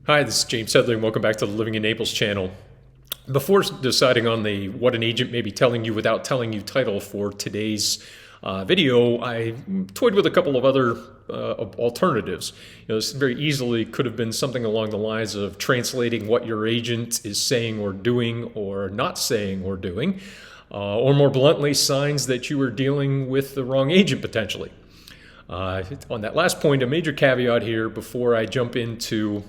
Hi, this is James Headley, and welcome back to the Living in Naples channel. Before deciding on the what an agent may be telling you without telling you title for today's video, I toyed with a couple of other alternatives. This very easily could have been something along the lines of translating what your agent is saying or doing or not saying or doing, or more bluntly, signs that you are dealing with the wrong agent potentially. On that last point, a major caveat here before I jump into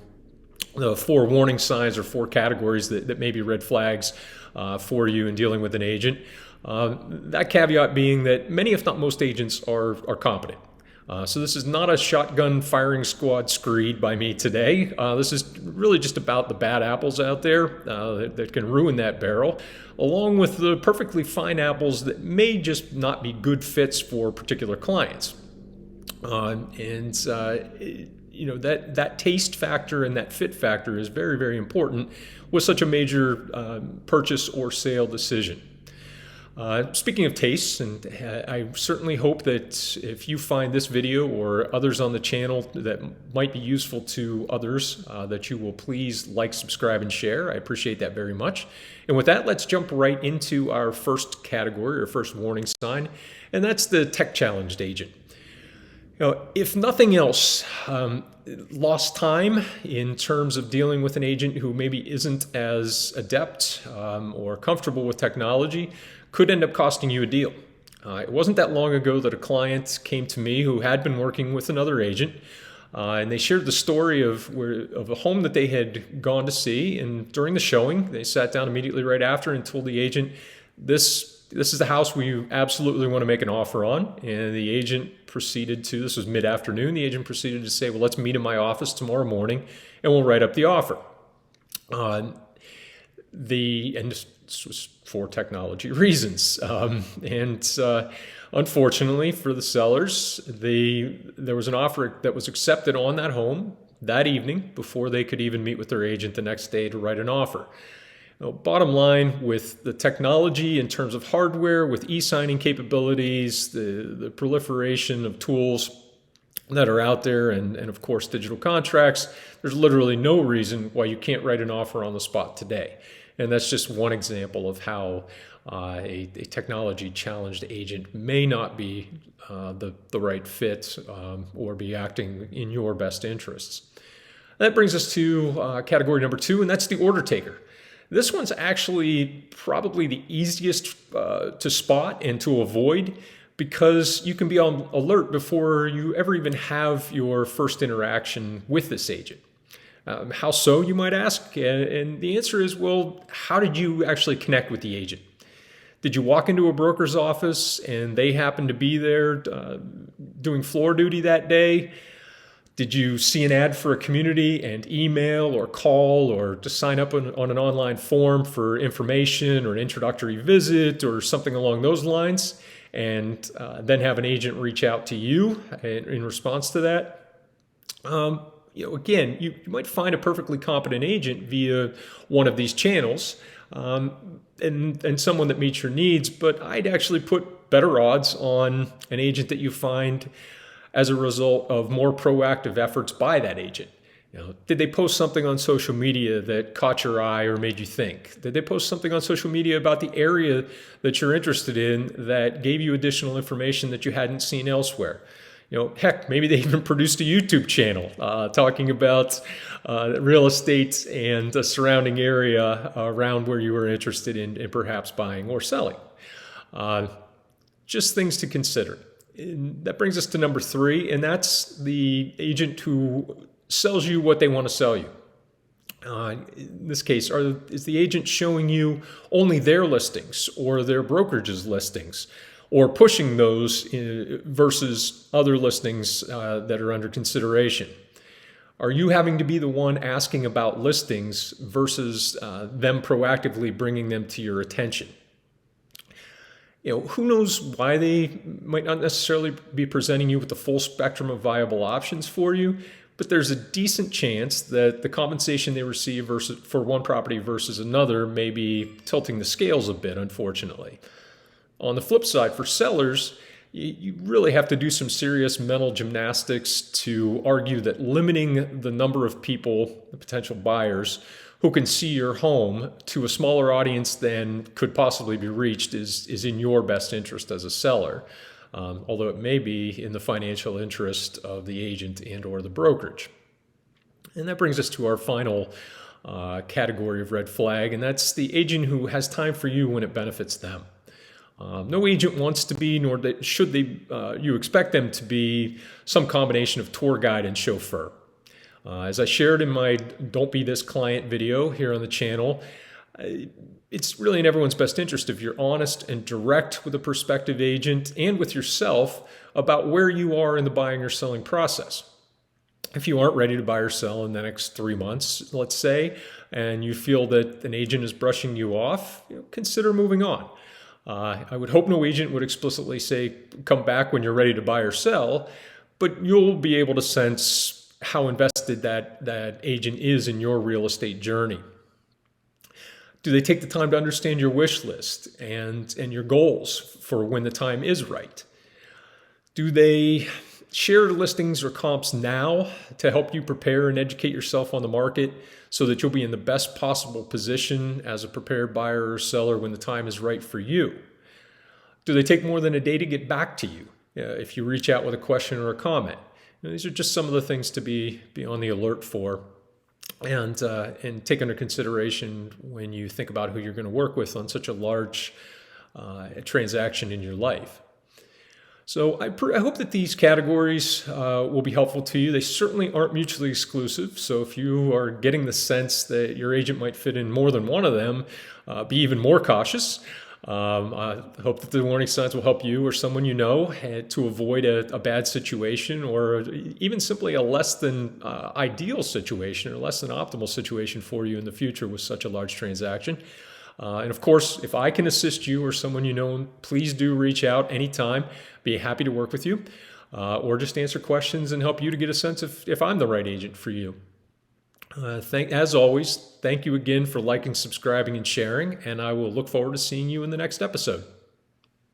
the 4 warning signs or 4 categories that may be red flags for you in dealing with an agent. That caveat being that many, if not most, agents are competent. So this is not a shotgun firing squad screed by me today. This is really just about the bad apples out there that can ruin that barrel, along with the perfectly fine apples that may just not be good fits for particular clients. That taste factor and that fit factor is very, very important with such a major purchase or sale decision. Speaking of tastes, and I certainly hope that if you find this video or others on the channel that might be useful to others, that you will please like, subscribe, and share. I appreciate that very much. And with that, let's jump right into our first category or first warning sign, and that's the tech-challenged agent. If nothing else, lost time in terms of dealing with an agent who maybe isn't as adept or comfortable with technology could end up costing you a deal. It wasn't that long ago that a client came to me who had been working with another agent, and they shared the story of a home that they had gone to see. And during the showing, they sat down immediately right after and told the agent, this is the house we absolutely want to make an offer on. And the agent proceeded to, this was mid-afternoon, the agent proceeded to say, well, let's meet in my office tomorrow morning and we'll write up the offer. And this was for technology reasons. Unfortunately for the sellers, there was an offer that was accepted on that home that evening before they could even meet with their agent the next day to write an offer. Bottom line, with the technology in terms of hardware, with e-signing capabilities, the proliferation of tools that are out there, and of course digital contracts, there's literally no reason why you can't write an offer on the spot today. And that's just one example of how a technology challenged agent may not be the right fit or be acting in your best interests. That brings us to category number 2, and that's the order taker. This one's actually probably the easiest to spot and to avoid because you can be on alert before you ever even have your first interaction with this agent. How so, you might ask? And the answer is, well, how did you actually connect with the agent? Did you walk into a broker's office and they happened to be there doing floor duty that day? Did you see an ad for a community and email or call or to sign up on an online form for information or an introductory visit or something along those lines, and then have an agent reach out to you in response to that? Again, you might find a perfectly competent agent via one of these channels and someone that meets your needs, but I'd actually put better odds on an agent that you find as a result of more proactive efforts by that agent. Did they post something on social media that caught your eye or made you think? Did they post something on social media about the area that you're interested in that gave you additional information that you hadn't seen elsewhere? Heck, maybe they even produced a YouTube channel talking about real estate and the surrounding area around where you were interested in perhaps buying or selling. Just things to consider. And that brings us to number 3, and that's the agent who sells you what they want to sell you. In this case, is the agent showing you only their listings or their brokerage's listings, or pushing those versus other listings that are under consideration? Are you having to be the one asking about listings versus them proactively bringing them to your attention? Who knows why they might not necessarily be presenting you with the full spectrum of viable options for you, but there's a decent chance that the compensation they receive for one property versus another may be tilting the scales a bit, unfortunately. On the flip side, for sellers, you really have to do some serious mental gymnastics to argue that limiting the number of people, the potential buyers, who can see your home to a smaller audience than could possibly be reached is in your best interest as a seller, although it may be in the financial interest of the agent and or the brokerage. And that brings us to our final category of red flag, and that's the agent who has time for you when it benefits them. No agent wants to be, nor should they, you expect them to be some combination of tour guide and chauffeur. As I shared in my Don't Be This Client video here on the channel, it's really in everyone's best interest if you're honest and direct with a prospective agent and with yourself about where you are in the buying or selling process. If you aren't ready to buy or sell in the next 3 months, let's say, and you feel that an agent is brushing you off, consider moving on. I would hope no agent would explicitly say, come back when you're ready to buy or sell, but you'll be able to sense how invested that agent is in your real estate journey. Do they take the time to understand your wish list and your goals for when the time is right? Do they share listings or comps now to help you prepare and educate yourself on the market so that you'll be in the best possible position as a prepared buyer or seller when the time is right for you? Do they take more than a day to get back to you if you reach out with a question or a comment? These are just some of the things to be on the alert for and take under consideration when you think about who you're going to work with on such a large transaction in your life. So I hope that these categories will be helpful to you. They certainly aren't mutually exclusive. So if you are getting the sense that your agent might fit in more than one of them, be even more cautious. I hope that the warning signs will help you or someone you know to avoid a bad situation or even simply a less than ideal situation or less than optimal situation for you in the future with such a large transaction. And of course, if I can assist you or someone you know, please do reach out anytime. Be happy to work with you or just answer questions and help you to get a sense if I'm the right agent for you. As always, thank you again for liking, subscribing, and sharing, and I will look forward to seeing you in the next episode.